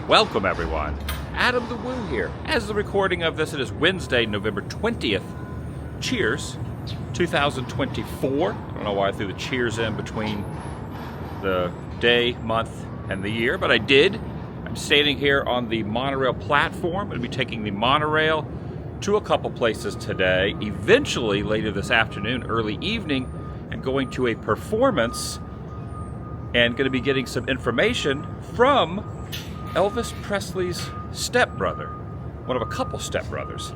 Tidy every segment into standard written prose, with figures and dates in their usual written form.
Welcome everyone. Adam the Woo here. As the recording of this, it is Wednesday, November 20th. Cheers, 2024. I don't know why I threw the cheers in between the day, month, and the year, but I did. I'm standing here on the Monorail platform. I'm going to be taking the Monorail to a couple places today, eventually later this afternoon, early evening, and going to a performance and going to be getting some information from Elvis Presley's stepbrother. One of a couple stepbrothers,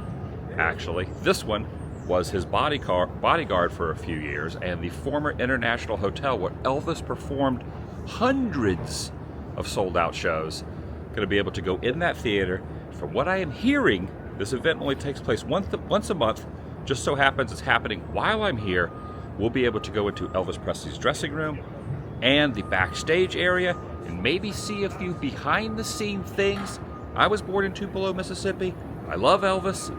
actually. This one was his bodyguard for a few years, and the former International Hotel where Elvis performed hundreds of sold-out shows. Going to be able to go in that theater. From what I am hearing, this event only takes place once a month. Just so happens it's happening while I'm here. We'll be able to go into Elvis Presley's dressing room and the backstage area and maybe see a few behind-the-scene things. I was born in Tupelo, Mississippi. I love Elvis.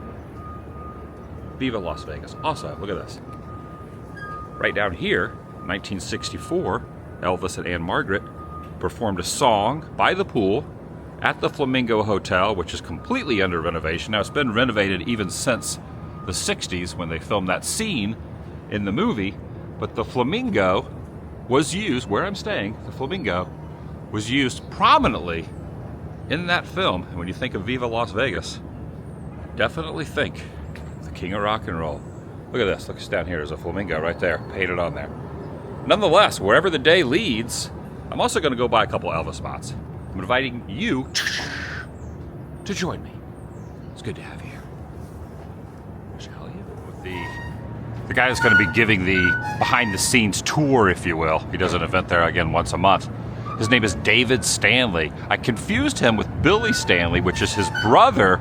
Viva Las Vegas. Also, look at this. Right down here, 1964, Elvis and Ann Margaret performed a song by the pool at the Flamingo Hotel, which is completely under renovation. Now, it's been renovated even since the 60s when they filmed that scene in the movie, but the Flamingo was used, where I'm staying, the Flamingo was used prominently in that film. And when you think of Viva Las Vegas, definitely think the King of Rock and Roll. Look at this, look down here, there's a flamingo right there, painted on there. Nonetheless, wherever the day leads, I'm also going to go buy a couple Elvis spots. I'm inviting you to join me. It's good to have you here. Shall you? With the guy that's going to be giving the behind-the-scenes tour, if you will. He does an event there, again, once a month. His name is David Stanley. I confused him with Billy Stanley, which is his brother,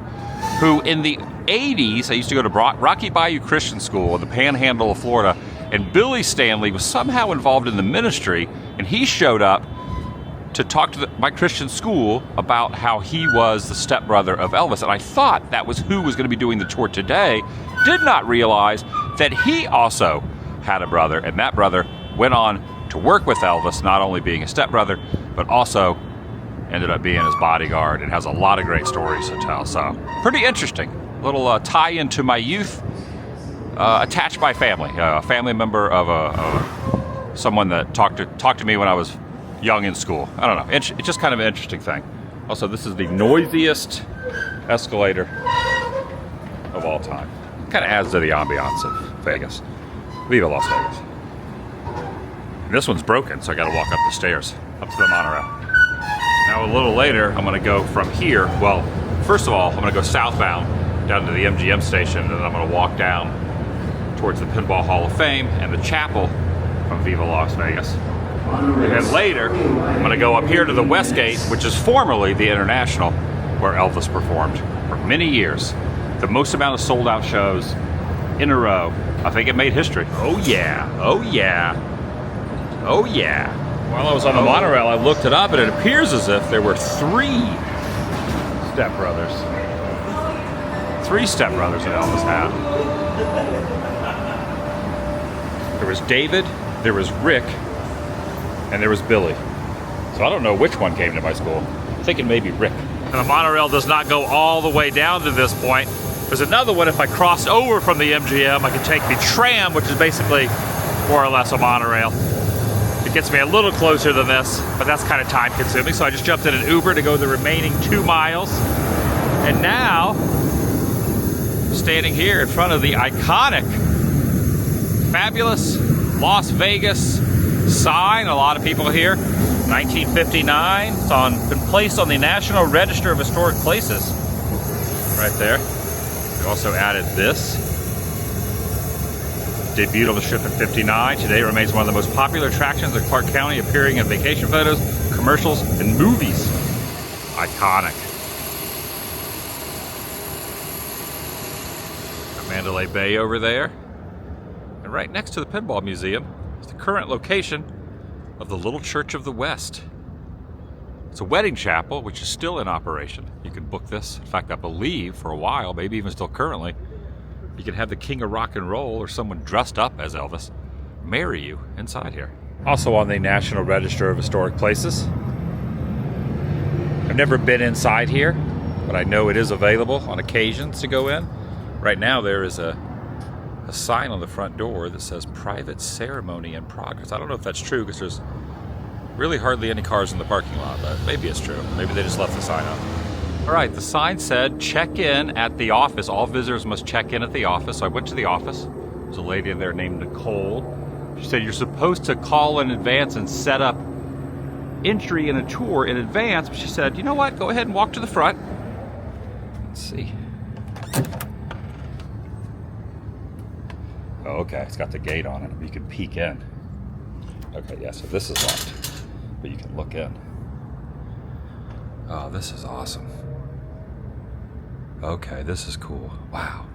who in the 80s, I used to go to Rocky Bayou Christian School in the Panhandle of Florida, and Billy Stanley was somehow involved in the ministry, and he showed up to talk to my Christian school about how he was the stepbrother of Elvis. And I thought that was who was going to be doing the tour today. Did not realize that he also had a brother, and that brother went on to work with Elvis, not only being a stepbrother, but also ended up being his bodyguard, and has a lot of great stories to tell. So, pretty interesting. Little tie-in to my youth, attached by family. A family member of someone that talked to me when I was young in school. I don't know. It's just kind of an interesting thing. Also, this is the noisiest escalator of all time. Kind of adds to the ambiance of Vegas. Viva Las Vegas. And this one's broken, so I got to walk up the stairs, up to the monorail. Now, a little later, I'm going to go from here. Well, first of all, I'm going to go southbound down to the MGM station, and then I'm going to walk down towards the Pinball Hall of Fame and the chapel from Viva Las Vegas. And then later, I'm going to go up here to the Westgate, which is formerly the International, where Elvis performed for many years. The most amount of sold-out shows in a row. I think it made history. Oh yeah, oh yeah, oh yeah. While I was on the monorail, I looked it up, and it appears as if there were three stepbrothers. Three stepbrothers that Elvis had. There was David, there was Rick, and there was Billy. So I don't know which one came to my school. I'm thinking maybe Rick. And the monorail does not go all the way down to this point. There's another one, if I cross over from the MGM, I can take the tram, which is basically more or less a monorail. It gets me a little closer than this, but that's kind of time consuming. So I just jumped in an Uber to go the remaining 2 miles. And now, standing here in front of the iconic, fabulous Las Vegas sign. A lot of people here. 1959. It's been placed on the National Register of Historic Places. Right there. We also added this. Debuted on the ship in '59. Today remains one of the most popular attractions in Clark County, appearing in vacation photos, commercials, and movies. Iconic. Mandalay Bay over there. And right next to the Pinball Museum is the current location of the Little Church of the West. It's a wedding chapel, which is still in operation. You can book this. In fact, I believe for a while, maybe even still currently, you can have the King of Rock and Roll or someone dressed up as Elvis marry you inside here. Also on the National Register of Historic Places. I've never been inside here, but I know it is available on occasions to go in. Right now there is a sign on the front door that says private ceremony in progress. I don't know if that's true because there's really hardly any cars in the parking lot, but maybe it's true. Maybe they just left the sign up. All right, the sign said check in at the office. All visitors must check in at the office. So I went to the office. There's a lady in there named Nicole. She said you're supposed to call in advance and set up entry in a tour in advance, but she said, you know what, go ahead and walk to the front. Let's see. Oh, okay, it's got the gate on it. You can peek in. Okay, yeah, so this is locked, but you can look in. Oh, this is awesome. Okay, this is cool. Wow.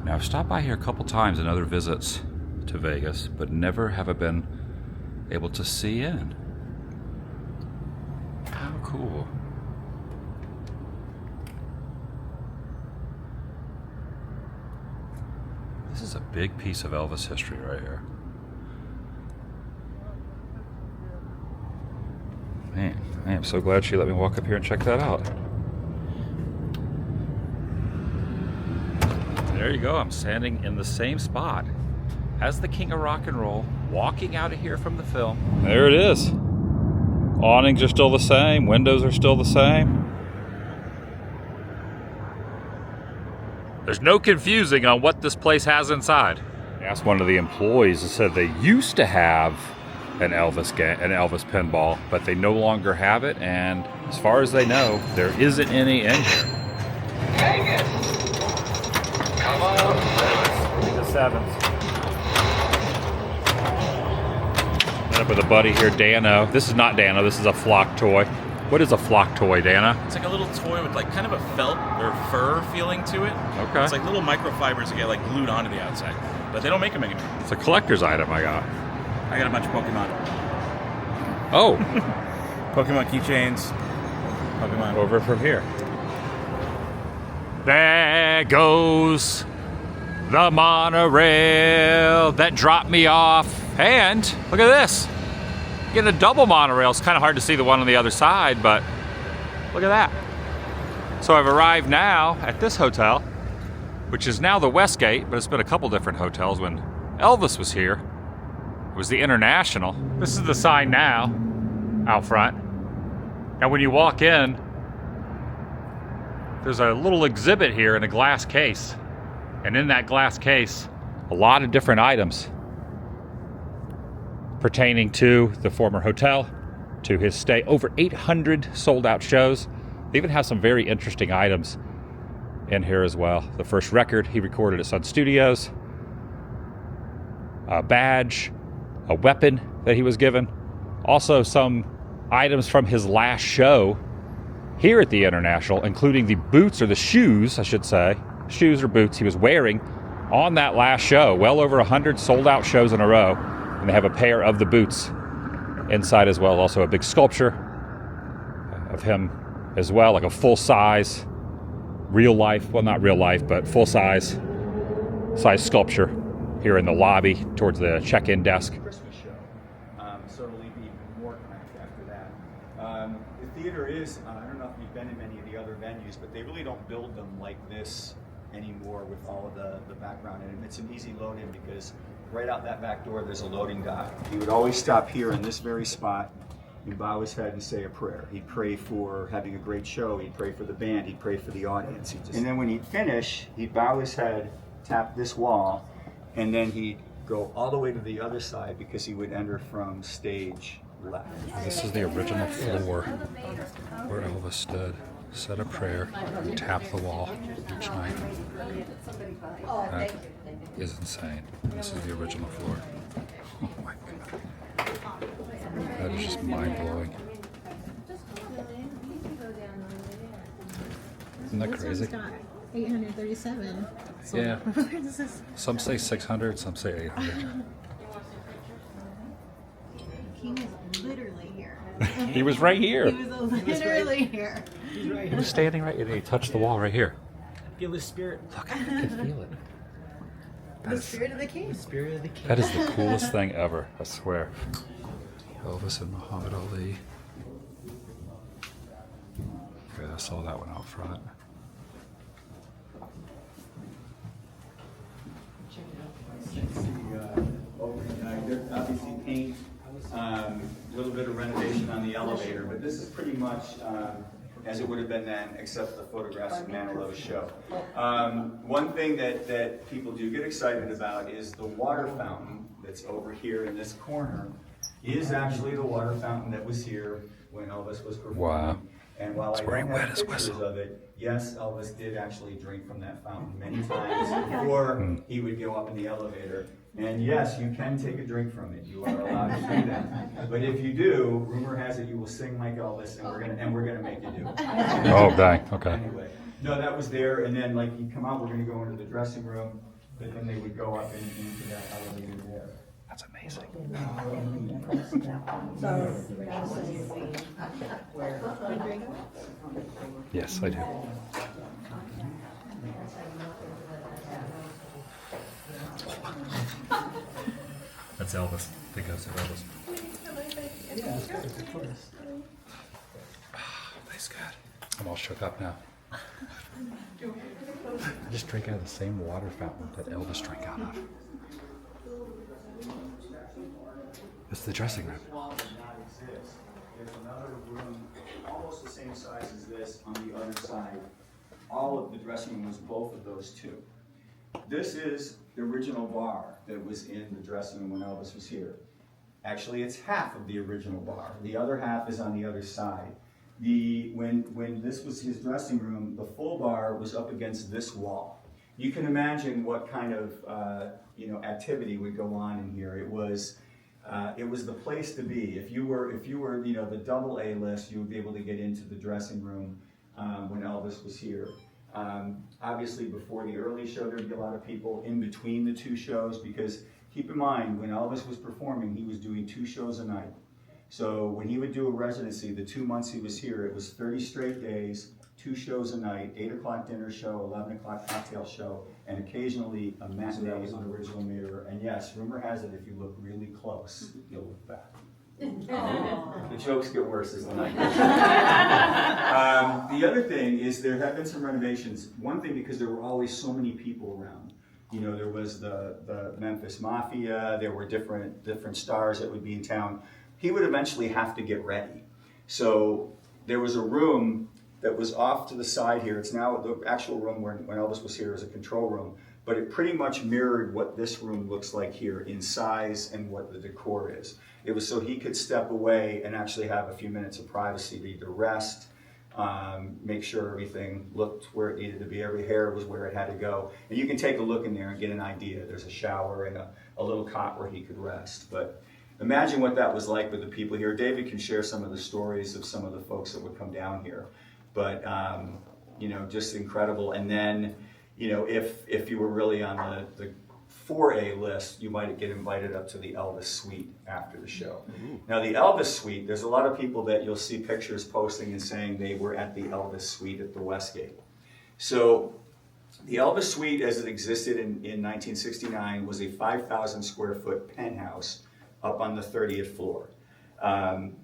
Now, I've stopped by here a couple times in other visits to Vegas, but never have I been able to see in. How cool. This is a big piece of Elvis history right here. Man, I am so glad she let me walk up here and check that out. There you go, I'm standing in the same spot as the King of Rock and Roll, walking out of here from the film. There it is. Awnings are still the same, windows are still the same. There's no confusing on what this place has inside. I asked one of the employees and said they used to have an Elvis pinball, but they no longer have it, and as far as they know, there isn't any in here. Vegas! Come on, The sevens. Met up with a buddy here, Dano. This is not Dano, this is a flock toy. What is a flock toy, Dana? It's like a little toy with like kind of a felt or fur feeling to it. Okay. It's like little microfibers that get like glued onto the outside. But they don't make them anymore. It's a collector's item I got. I got a bunch of Pokemon. Oh. Pokemon keychains. Pokemon. Over from here. There goes the monorail that dropped me off. And look at this. Getting a double monorail. It's kind of hard to see the one on the other side, but look at that. So I've arrived now at this hotel, which is now the Westgate, but it's been a couple different hotels. When Elvis was here, it was the International. This is the sign now, out front. And when you walk in, there's a little exhibit here in a glass case. And in that glass case, a lot of different items pertaining to the former hotel, to his stay. Over 800 sold out shows. They even have some very interesting items in here as well. The first record he recorded at Sun Studios, a badge, a weapon that he was given, also some items from his last show here at the International, including the boots, or the shoes, I should say, shoes or boots he was wearing on that last show. Well over 100 sold out shows in a row. And they have a pair of the boots inside as well. Also a big sculpture of him as well, like a full-size, real life, well, not real life, but full-size sculpture here in the lobby towards the check-in desk. Christmas show, so it'll be even more cramped after that. The theater is, I don't know if you've been in many of the other venues, but they really don't build them like this anymore with all of the background in it. It's an easy load-in because right out that back door, there's a loading dock. He would always stop here in this very spot and bow his head and say a prayer. He'd pray for having a great show. He'd pray for the band. He'd pray for the audience. And then when he'd finish, he'd bow his head, tap this wall, and then he'd go all the way to the other side because he would enter from stage left. This is the original floor where Elvis stood, said a prayer, and tapped the wall each night. That is insane. This is the original floor. Oh my God. That is just mind-blowing. Isn't that crazy? 837. So Yeah. where is this? Some say 600, some say 800. He was literally here. He was right here. He was literally here. He was standing right here. He touched the wall right here. Feel his spirit. Look, I can feel it. The spirit of the king. Spirit of the king. That is the coolest thing ever, I swear. Elvis and Muhammad Ali. Okay, I saw that one out front. There's obviously paint, a little bit of renovation on the elevator, but this is pretty much as it would have been then, except the photographs of Manilow's show. One thing that people do get excited about is the water fountain that's over here in this corner is actually the water fountain that was here when Elvis was performing. Wow. And while It's I wearing don't wet have as pictures whistle. of it, yes, Elvis did actually drink from that fountain many times before he would go up in the elevator. And yes, you can take a drink from it. You are allowed to do that. But if you do, rumor has it you will sing like Elvis, and we're gonna make you do it. Oh, dang. Okay. Anyway, no, that was there, and then like you come out, we're gonna go into the dressing room, but then they would go up into that elevator there. That's amazing. Yes, I do. That's Elvis. I think that's Elvis. Thanks, God. I'm all shook up now. I just drink out of the same water fountain that Elvis drank out of. It's the dressing room. There's another room almost the same size as this on the other side. All of the dressing room was both of those two. This is the original bar that was in the dressing room when Elvis was here. Actually, it's half of the original bar. The other half is on the other side. When this was his dressing room, the full bar was up against this wall. You can imagine what kind of activity would go on in here. It was the place to be. If you were the double A list, you would be able to get into the dressing room when Elvis was here. Obviously, before the early show, there'd be a lot of people in between the two shows because keep in mind, when Elvis was performing, he was doing 2 shows a night. So when he would do a residency, the 2 months he was here, it was 30 straight days, 2 shows a night, 8 o'clock dinner show, 11 o'clock cocktail show, and occasionally a matinee on Original Mirror. And yes, rumor has it, if you look really close, you'll look back. The jokes get worse as the night goes on. The other thing is there have been some renovations. One thing, because there were always so many people around. You know, there was the Memphis Mafia, there were different stars that would be in town. He would eventually have to get ready. So there was a room that was off to the side here. It's now the actual room when Elvis was here as a control room, but it pretty much mirrored what this room looks like here in size and what the decor is. It was so he could step away and actually have a few minutes of privacy to either rest, make sure everything looked where it needed to be, every hair was where it had to go. And you can take a look in there and get an idea. There's a shower and a little cot where he could rest. But imagine what that was like with the people here. David can share some of the stories of some of the folks that would come down here. But, just incredible. And then, if you were really on the 4A list, you might get invited up to the Elvis Suite after the show. Ooh. Now, the Elvis Suite, there's a lot of people that you'll see pictures posting and saying they were at the Elvis Suite at the Westgate. So, the Elvis Suite, as it existed in 1969, was a 5,000 square foot penthouse up on the 30th floor.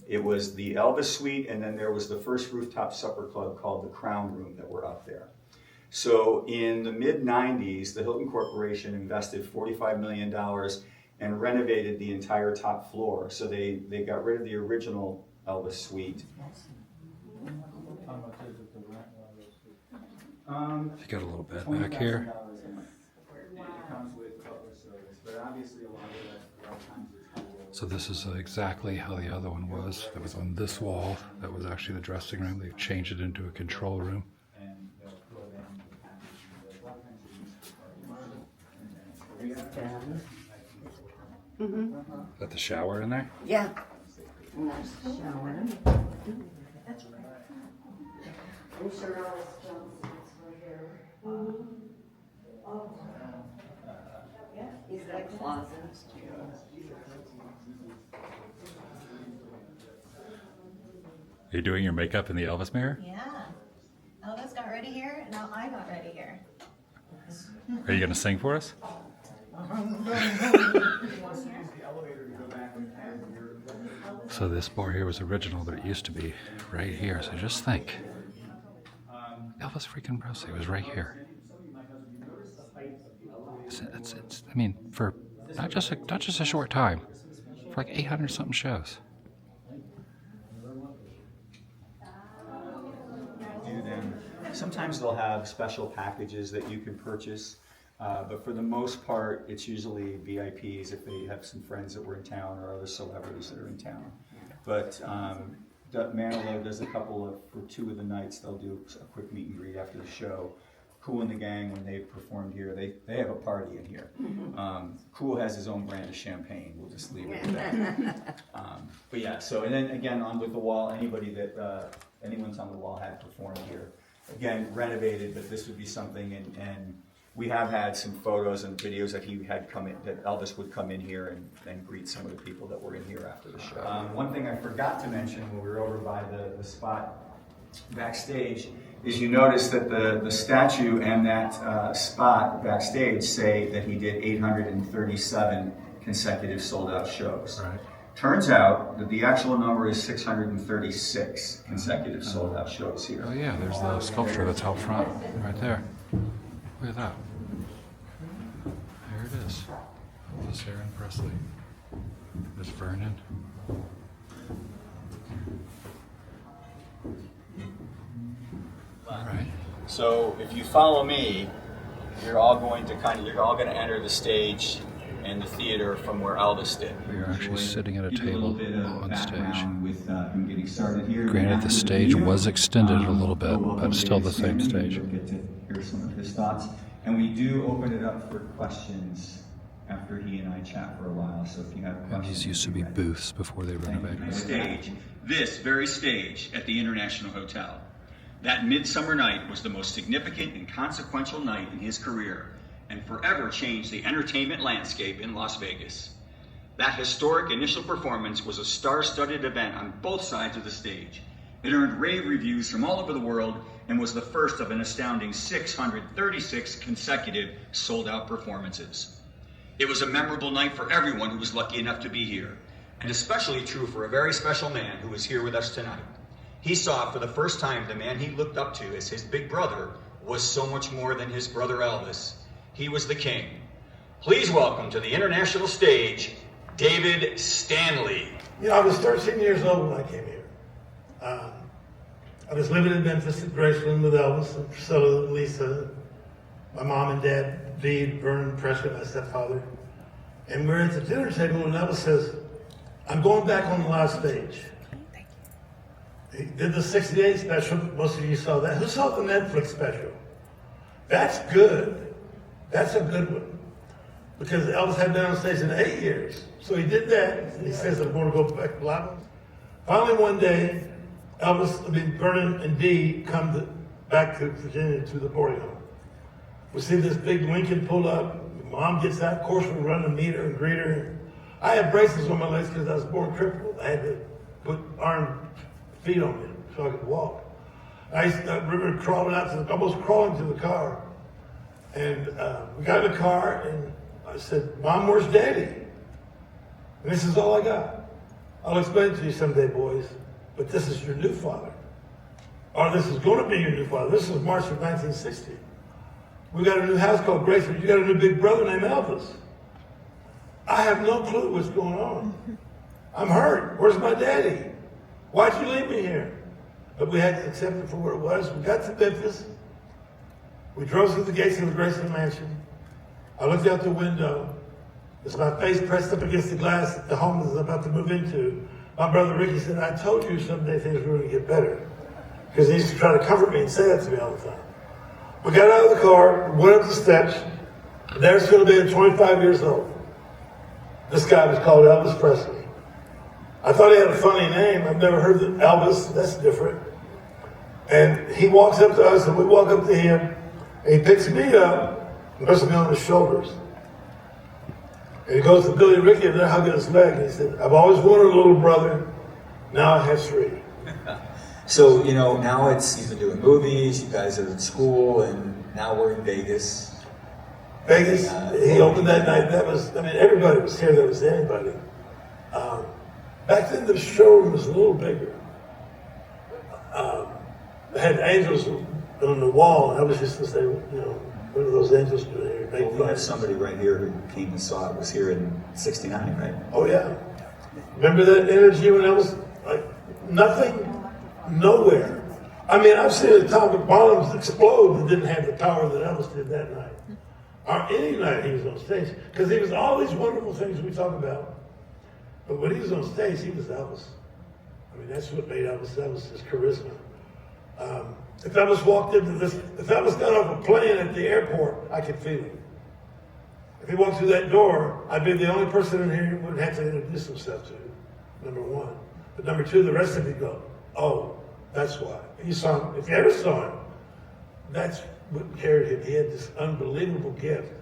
It was the Elvis Suite, and then there was the first rooftop supper club called the Crown Room that were up there. So in the mid-90s, the Hilton Corporation invested $45 million and renovated the entire top floor. So they got rid of the original Elvis Suite. You got a little bed back here. It comes with butler service, but obviously a lot of times it's So this is exactly how the other one was. That was on this wall. That was actually the dressing room. They've changed it into a control room. Is that the shower in there? Yeah. Nice shower. I'm sure Alice Johnson's were here. Oh. Is that a closet? Are you doing your makeup in the Elvis mirror? Yeah. Elvis got ready here, and now I got ready here. Are you going to sing for us? So this bar here was original, but it used to be right here. So just think, Elvis freaking Presley was right here. I mean, for not just a short time, for like 800 something shows. Do them. Sometimes they'll have special packages that you can purchase, but for the most part, it's usually VIPs if they have some friends that were in town or other celebrities that are in town. But Monorail does a couple of, for 2 of the nights, they'll do a quick meet and greet after the show. Cool and the Gang, when they've performed here, they have a party in here. Cool has his own brand of champagne. We'll just leave it at that. But yeah, so and then again on with the wall, anybody that anyone's on the wall had performed here. Again, renovated, but this would be something, and we have had some photos and videos that he had come in, that Elvis would come in here and greet some of the people that were in here after the show. One thing I forgot to mention when we were over by the spot backstage is you notice that the statue and that spot backstage say that he did 837 consecutive sold-out shows. Right. Turns out that the actual number is 636 consecutive sold-out shows here. Oh yeah, there's the sculpture that's out front, right there. Look at that. There it is. Elvis Aaron Presley. There's Vernon. All right. So if you follow me, you're all going to enter the stage and the theater from where Elvis did. We are actually sitting at a Give you table little bit of on stage. background with him getting started here. Granted, the stage was extended a little bit, but still the same stage. You'll get to hear some of his thoughts. And we do open it up for questions after he and I chat for a while. So if you have questions. And these used to be booths before they renovated. Stage, this very stage at the International Hotel. That midsummer night was the most significant and consequential night in his career, and forever changed the entertainment landscape in Las Vegas. That historic initial performance was a star-studded event on both sides of the stage. It earned rave reviews from all over the world and was the first of an astounding 636 consecutive sold-out performances. It was a memorable night for everyone who was lucky enough to be here, and especially true for a very special man who is here with us tonight. He saw for the first time the man he looked up to as his big brother was so much more than his brother Elvis. He was the king. Please welcome to the international stage, David Stanley. You know, I was 13 years old when I came here. I was living in Memphis at Graceland with Elvis and Priscilla and Lisa, my mom and dad, Vee, Vernon, Presley, my stepfather. And we're at the dinner table and Elvis says, I'm going back on the live stage. He did the 68 special, most of you saw that. Who saw the Netflix special? That's good. That's a good one. Because Elvis hadn't been on stage in 8 years. So he did that, and he says, I'm going to go back to live. Finally one day, Vernon and Dee come back to Virginia to the boarding home. We see this big Lincoln pull up. Mom gets out, of course we run to meet her and greet her. I had braces on my legs because I was born crippled. I had to put feet on me so I could walk. I remember crawling out almost crawling to the car. And we got in the car and I said, Mom, where's Daddy? And this is all I got. I'll explain it to you someday, boys, but this is your new father. Or this is going to be your new father. This is March of 1960. We got a new house called Graceland. You got a new big brother named Elvis. I have no clue what's going on. I'm hurt. Where's my daddy? Why'd you leave me here? But we had to accept it for what it was. We got to Memphis. We drove through the gates of the Graceland Mansion. I looked out the window. As my face pressed up against the glass that the home was about to move into, my brother Ricky said, I told you someday things were going to get better. Because he used to try to comfort me and say that to me all the time. We got out of the car, went up the steps, and there's going to be 25 years old. This guy was called Elvis Presley. I thought he had a funny name. I've never heard of Elvis. That's different. And he walks up to us, and we walk up to him, and he picks me up and puts me on his shoulders. And he goes to Billy Ricky, and they're hugging his leg. And he said, I've always wanted a little brother. Now I have 3. So, you know, now he's been doing movies, you guys are in school, and now we're in Vegas. Vegas, he opened that night. That was, I mean, everybody was here that was anybody. Back then, the showroom was a little bigger. They had angels on the wall, and I was just to say, you know, what are those angels doing here? Well, we had somebody right here who came and saw it, was here in '69, right? Oh, yeah. Remember that energy when I was like nothing, nowhere. I mean, I've seen atomic bombs explode that didn't have the power that Elvis did that night. Or any night he was on stage. Because he was all these wonderful things we talk about. But when he was on stage, he was Elvis. I mean, that's what made Elvis Elvis, his charisma. If Elvis walked into this, if Elvis got off a plane at the airport, I could feel it. If he walked through that door, I'd be the only person in here who would have to introduce himself to, number one. But number two, the rest of you go, oh, that's why. You saw him, if you ever saw him, that's what carried him. He had this unbelievable gift.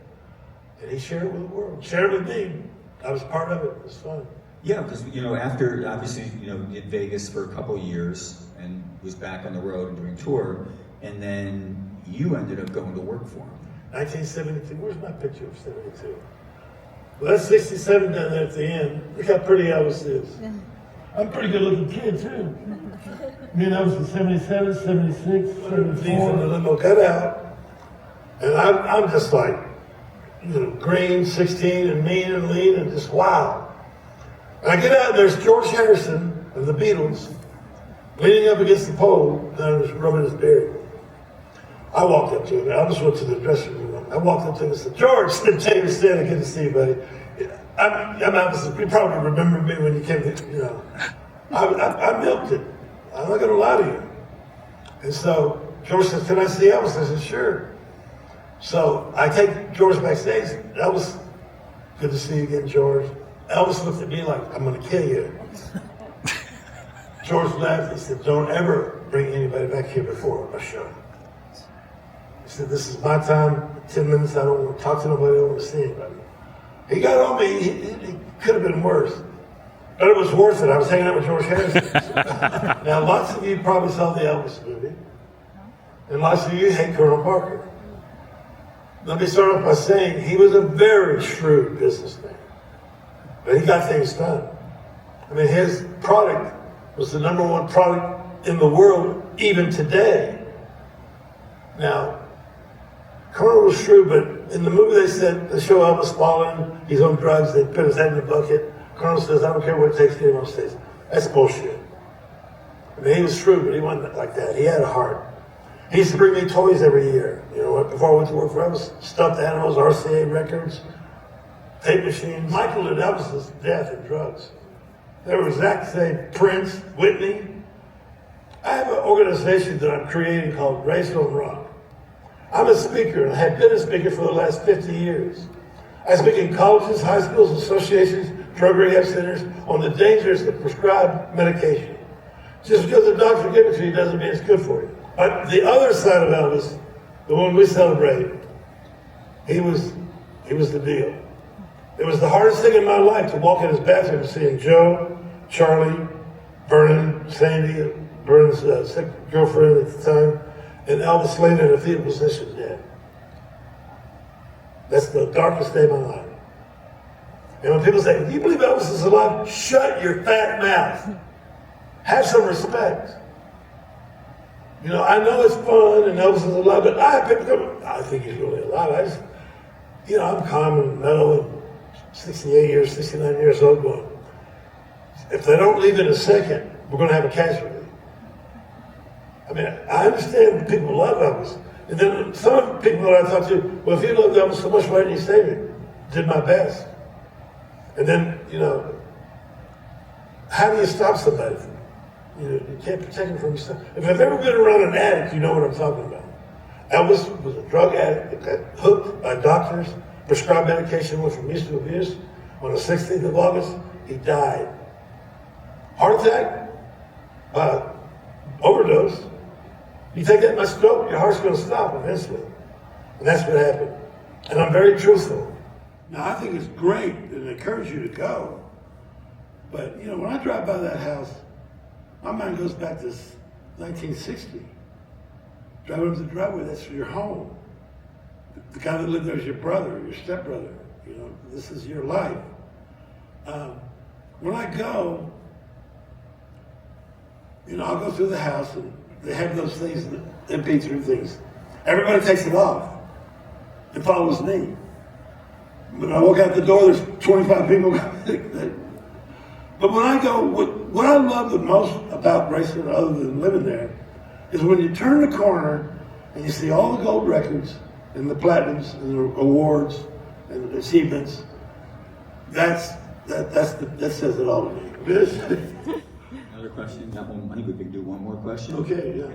And he shared it with the world, shared it with me. I was part of it, it was fun. Yeah, because, you know, after, obviously, you know, did Vegas for a couple of years and was back on the road and doing tour, and then you ended up going to work for him. 1972, where's my picture of 72? Well, that's 67 down there at the end. Look how pretty Elvis is. I'm a pretty good looking kid, too. Me and Elvis in 77, 76, 74. From the limo cut out. And I'm just like, you know, green, 16, and mean and lean, and just wow. And I get out, and there's George Harrison of the Beatles leaning up against the pole, and I was rubbing his beard. I walked up to him. I just went to the dressing room. I walked up to him and said, George, David Stanley, good to see you, buddy. I'm Elvis. You probably remember me when you came to, you know. I milked it. I'm not going to lie to you. And so George says, can I see Elvis? I said, sure. So I take George backstage. Elvis, good to see you again, George. Elvis looked at me like, I'm going to kill you. George laughed. He said, don't ever bring anybody back here before a show. He said, this is my time, 10 minutes, I don't want to talk to nobody, I don't want to see anybody. He got on me, he could have been worse. But it was worth it, I was hanging out with George Harrison. Now, lots of you probably saw the Elvis movie, and lots of you hate Colonel Parker. Let me start off by saying he was a very shrewd businessman, but he got things done. I mean, his product was the #1 product in the world, even today. Now, Colonel was shrewd, but in the movie they said, they show Elvis falling, he's on drugs, they put his head in a bucket. Colonel says, I don't care what it takes to get him on stage. That's bullshit. I mean, he was shrewd, but he wasn't like that. He had a heart. He used to bring me toys every year. You know, before I went to work for Elvis, stuffed animals, RCA records, tape machines. Michael did Elvis's death and drugs. There was Zach, say, Prince, Whitney. I have an organization that I'm creating called Race on Rock. I'm a speaker, and I have been a speaker for the last 50 years. I speak in colleges, high schools, associations, drug rehab centers on the dangers of prescribed medication. Just because the doctor gives it to you doesn't mean it's good for you. But the other side of Elvis, the one we celebrate, he was the deal. It was the hardest thing in my life to walk in his bathroom seeing Joe, Charlie, Vernon, Sandy, Vernon's sick girlfriend at the time, and Elvis laying in a fetal position dead. That's the darkest day of my life. And when people say, do you believe Elvis is alive? Shut your fat mouth. Have some respect. You know, I know it's fun and Elvis is alive, but I have people come, I think he's really alive. I'm calm and mellow and 68 years, 69 years old going, if they don't leave in a second, we're going to have a casualty. I mean, I understand people love Elvis. And then some people that I talk to, well, if you loved Elvis so much, why didn't you save him? Did my best. And then, how do you stop somebody? You can't protect them from yourself. If I've ever been around an addict, you know what I'm talking about. Elvis was a drug addict that got hooked by doctors, prescribed medication, went from use to abuse. On the 16th of August, he died. Heart attack? Overdose. You take that much dope, your heart's going to stop eventually. And that's what happened. And I'm very truthful. Now, I think it's great and encourage you to go. But, when I drive by that house, my mind goes back to 1960. Driving up the driveway, that's your home. the guy that lived there is your brother, your stepbrother. You know, this is your life. When I go, you know, I'll go through the house and they have those things, MP3 things. Everybody takes it off and follows me. When I walk out the door, there's 25 people. But when I go, what I love the most about Graceland, other than living there, is when you turn the corner and you see all the gold records and the platinums and the awards and the achievements. That says it all to me. Another question? I think we could do one more question. Okay, yeah.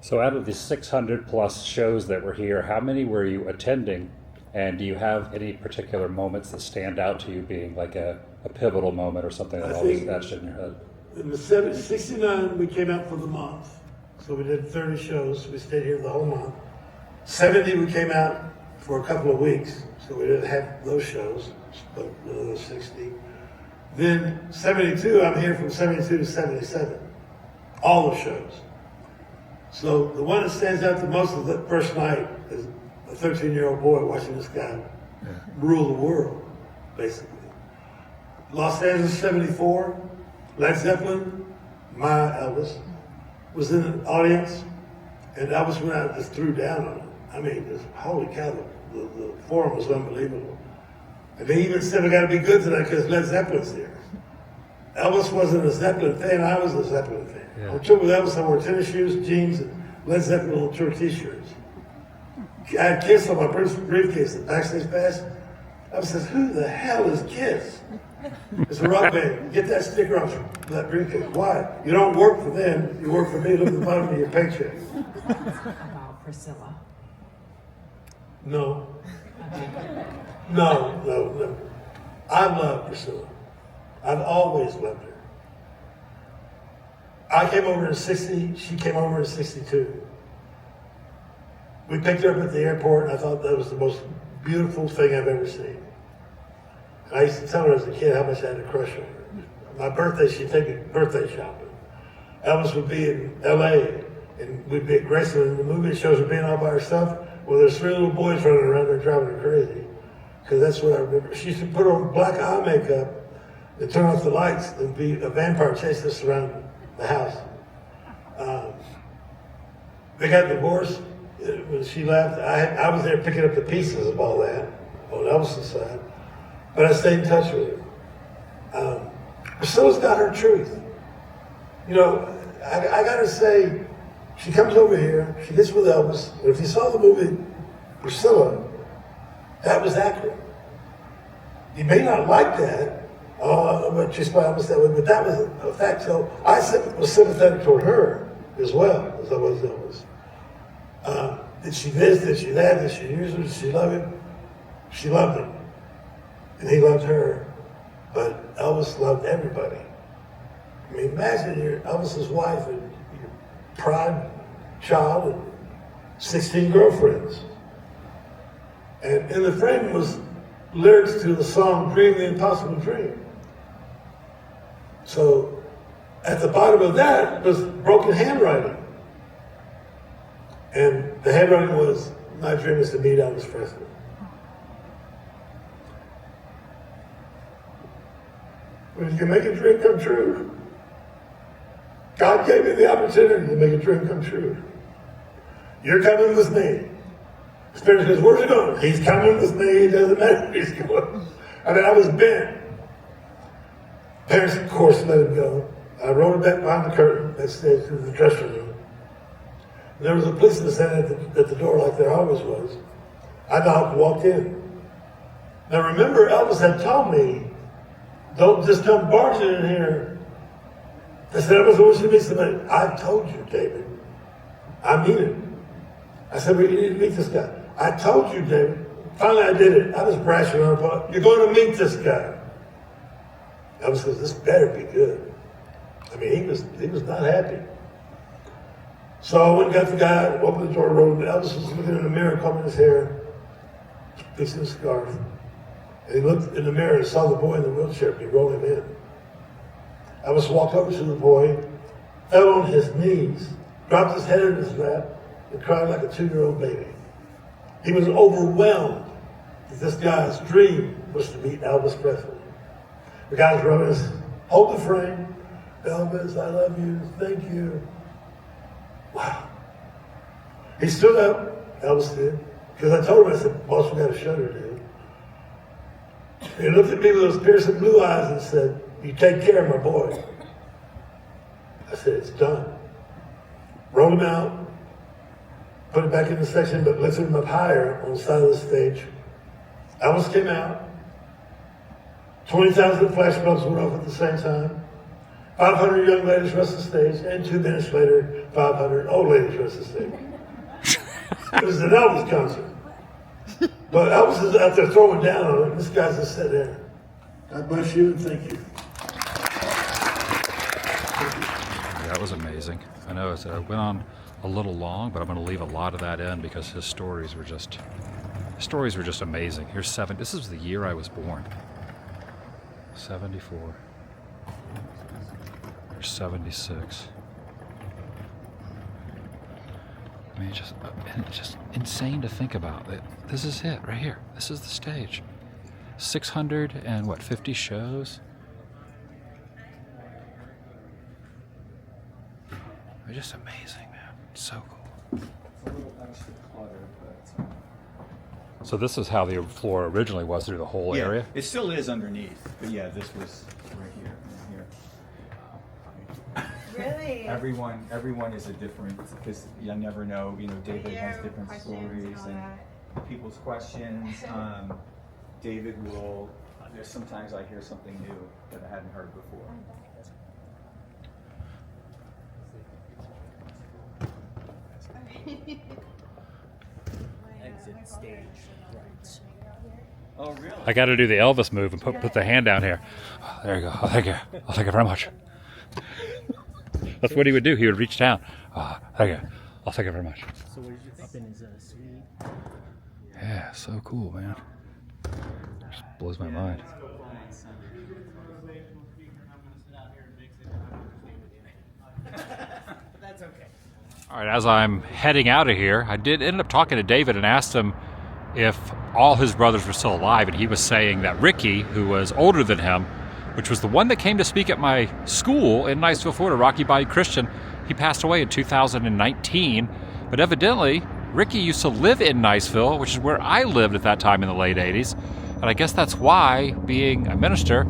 So out of the 600 plus shows that were here, how many were you attending? And do you have any particular moments that stand out to you being like a pivotal moment or something that always etched in your head? In the 69, we came out for the month. So we did 30 shows. We stayed here the whole month. 70, we came out for a couple of weeks. So we didn't have those shows, but another 60. Then 72, I'm here from 72 to 77. All the shows. So the one that stands out the most is that first night is a 13-year-old boy watching this guy rule the world, basically. Los Angeles 74, Led Zeppelin, my Elvis, was in the audience, and Elvis went out and just threw down on him. I mean, just, holy cow, the forum was unbelievable. And they even said, we gotta be good tonight because Led Zeppelin's here. Elvis wasn't a Zeppelin fan, I was a Zeppelin fan. Yeah. On tour with Elvis, I wore tennis shoes, jeans, and Led Zeppelin on tour t-shirts. I had Kiss on my briefcase, the Backstage pass. I says, who the hell is Kiss? It's a rock band. Get that sticker off that briefcase. Why? You don't work for them, you work for me. Look at the bottom of your paycheck. About Priscilla. No. No. I love Priscilla. I've always loved her. I came over in 60, she came over in 62. We picked her up at the airport, and I thought that was the most beautiful thing I've ever seen. And I used to tell her as a kid how much I had a crush on her. My birthday, she'd take me birthday shopping. Elvis would be in LA, and we'd be at Graceland, and the movie shows her being all by herself. Well, there's 3 little boys running around there driving her crazy. Because that's what I remember. She used to put on black eye makeup and turn off the lights and be a vampire chasing us around the house. They got divorced. When she left, I was there picking up the pieces of all that on Elvis' side. But I stayed in touch with her. Priscilla's got her truth. You know, I gotta say, she comes over here, she gets with Elvis, and if you saw the movie Priscilla, that was accurate. You may not like that, but she's probably that way, but that was a fact. So I was sympathetic toward her as well as I was Elvis. Did she this, did she that, did she use him, did she love him? She loved him. And he loved her, but Elvis loved everybody. I mean, imagine you're Elvis's wife and your pride child and 16 girlfriends. And in the frame was lyrics to the song Dream the Impossible Dream. So at the bottom of that was broken handwriting. And the handwriting was, my dream is to meet Elvis Presley. When you can make a dream come true, God gave me the opportunity to make a dream come true. You're coming with me. Spirit says, where's he going? He's coming with me. It doesn't matter where he's going. I mean, I was bent. Parents, of course, let him go. I rolled him back behind the curtain, backstage to the dressing room. There was a policeman standing at the door like there always was. I knocked and walked in. Now remember, Elvis had told me, don't just come barging in here. I said, Elvis, I want you to meet somebody. I told you, David. I mean it. I said, well, you need to meet this guy. I told you, David. Finally, I did it. I was brashing on the You're going to meet this guy. Elvis says, this better be good. I mean, he was not happy. So I went and got the guy, opened the door, rolled. Elvis was looking in the mirror, combing his hair, fixing his scarf. And he looked in the mirror and saw the boy in the wheelchair, and he rolled him in. Elvis walked over to the boy, fell on his knees, dropped his head in his lap, and cried like a 2-year-old baby. He was overwhelmed that this guy's dream was to meet Elvis Presley. The guys wrote us, hold the frame. Elvis, I love you, thank you. Wow. He stood up, Elvis did, because I told him, I said, boss, we got a show to do. He looked at me with those piercing blue eyes and said, you take care of my boy. I said, it's done. Rolled him out, put it back in the section, but lifted him up higher on the side of the stage. Elvis came out. 20,000 flash bulbs went off at the same time. 500 young ladies rushed the stage, and 2 minutes later, 500 old ladies rushed the stage. It was an Elvis concert. But Elvis is out there throwing down on it. This guy's just sitting there. God bless you and thank you. That was amazing. I know it went on a little long, but I'm going to leave a lot of that in because his stories were just amazing. Here's 7. This is the year I was born. 74. There's 76. I mean, just insane to think about. This is it right here. This is the stage. 650 shows. They're just amazing, man. It's so cool. So this is how the floor originally was through the whole area? It still is underneath, but yeah, this was right here and here. Really? Everyone is a different, because you never know, David has different stories and people's questions. David will, there's sometimes I hear something new that I hadn't heard before. Exit stage right. Oh, really? I got to do the Elvis move and put the hand down here. Oh, there you go. Oh, thank you. Oh, thank you very much. That's what he would do. He would reach down. Oh, thank you. Oh, thank you very much. So what did you think? Up in his suite. Yeah, so cool, man. Just blows my mind. That's okay. All right, as I'm heading out of here, I did end up talking to David and asked him if all his brothers were still alive, and he was saying that Ricky, who was older than him, which was the one that came to speak at my school in Niceville, Florida, Rocky Body Christian, he passed away in 2019, but evidently Ricky used to live in Niceville, which is where I lived at that time in the late 80s, and I guess that's why, being a minister,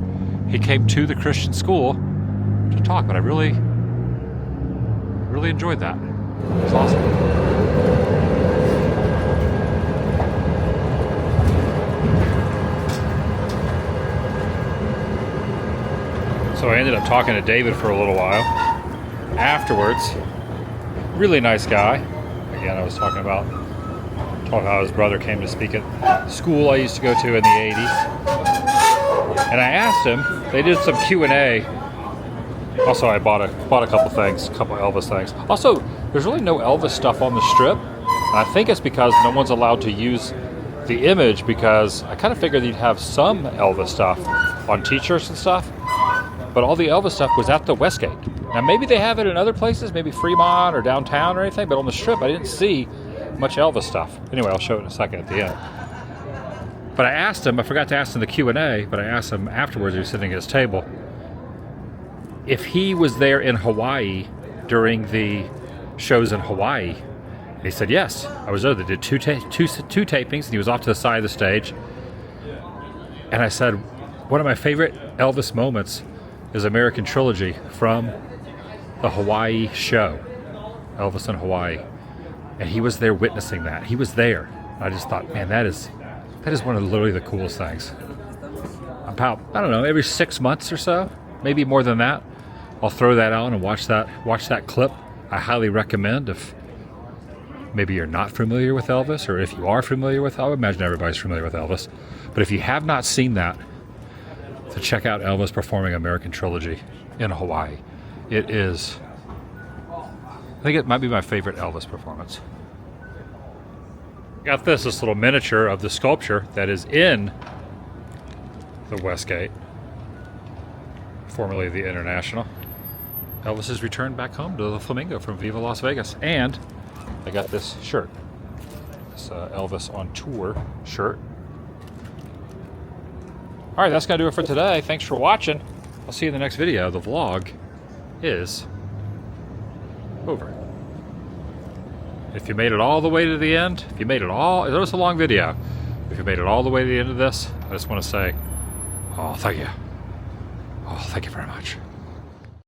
he came to the Christian school to talk, but I really enjoyed that. It was awesome. So I ended up talking to David for a little while. Afterwards, really nice guy. Again, I was talking about how his brother came to speak at school I used to go to in the 80s. And I asked him, they did some Q&A. Also, I bought a couple things, a couple Elvis things. Also, there's really no Elvis stuff on the strip. And I think it's because no one's allowed to use the image, because I kind of figured you'd have some Elvis stuff on t-shirts and stuff. But all the Elvis stuff was at the Westgate. Now, maybe they have it in other places, maybe Fremont or downtown or anything, but on the strip, I didn't see much Elvis stuff. Anyway, I'll show it in a second at the end. But I asked him, I forgot to ask him the Q&A, but I asked him afterwards, he was sitting at his table, if he was there in Hawaii during the shows in Hawaii. And he said, yes, I was there. They did two tapings, and he was off to the side of the stage. And I said, one of my favorite Elvis moments is American Trilogy from the Hawaii show, Elvis in Hawaii. And he was there witnessing that. He was there. I just thought, man, that is one of literally the coolest things. About, I don't know, every 6 months or so, maybe more than that, I'll throw that on and watch that clip. I highly recommend, if maybe you're not familiar with Elvis, or if you are familiar with, I would imagine everybody's familiar with Elvis, but if you have not seen that, to check out Elvis performing American Trilogy in Hawaii. It is, I think it might be my favorite Elvis performance. Got this little miniature of the sculpture that is in the Westgate, formerly the International. Elvis has returned back home to the Flamingo from Viva Las Vegas, and I got this shirt. This Elvis on Tour shirt. All right, that's going to do it for today. Thanks for watching. I'll see you in the next video. The vlog is over. If you made it all the way to the end, if you made it all, it was a long video. If you made it all the way to the end of this, I just want to say, oh, thank you. Oh, thank you very much.